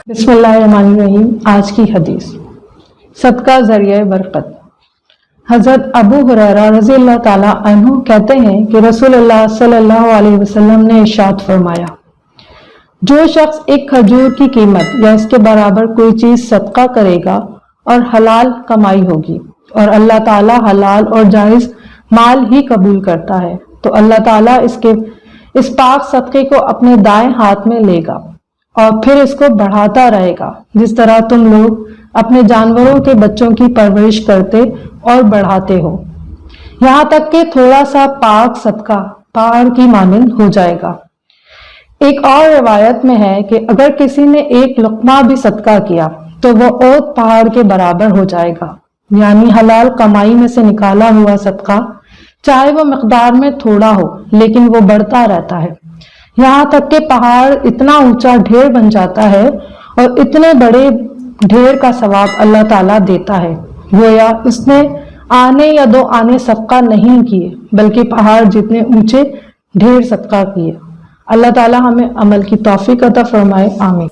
बिस्मिल्लाहिर्रहमानिर्रहीम। आज की हदीस सदका ज़रिया बरकत। हज़रत अबू हुरैरा रज़ी अल्लाह ताला अन्हु कहते हैं कि रसूलुल्लाह सल्लल्लाहु अलैहि वसल्लम ने इरशाद फरमाया, जो शख्स एक खजूर की कीमत या इसके बराबर कोई चीज सदका करेगा और हलाल कमाई होगी, और अल्लाह ताला हलाल और जायज माल ही कबूल करता है, तो अल्लाह ताला इस पाक सदक़े को अपने दाएं हाथ में लेगा और फिर इसको बढ़ाता रहेगा, जिस तरह तुम लोग अपने जानवरों के बच्चों की परवरिश करते और बढ़ाते हो, यहाँ तक कि थोड़ा सा पाक सदका पहाड़ की मानंद हो जाएगा। एक और रिवायत में है कि अगर किसी ने एक लुक़मा भी सदका किया तो वो ओद पहाड़ के बराबर हो जाएगा। यानी हलाल कमाई में से निकाला हुआ सदका चाहे वो मिकदार में थोड़ा हो, लेकिन वो बढ़ता रहता है, यहाँ तक कि पहाड़ इतना ऊंचा ढेर बन जाता है और इतने बड़े ढेर का सवाब अल्लाह ताला देता है। गोया इसने आने या दो आने सदका नहीं किए, बल्कि पहाड़ जितने ऊंचे ढेर सदका किए। अल्लाह ताला हमें अमल की तौफीक अता फरमाए। आमीन।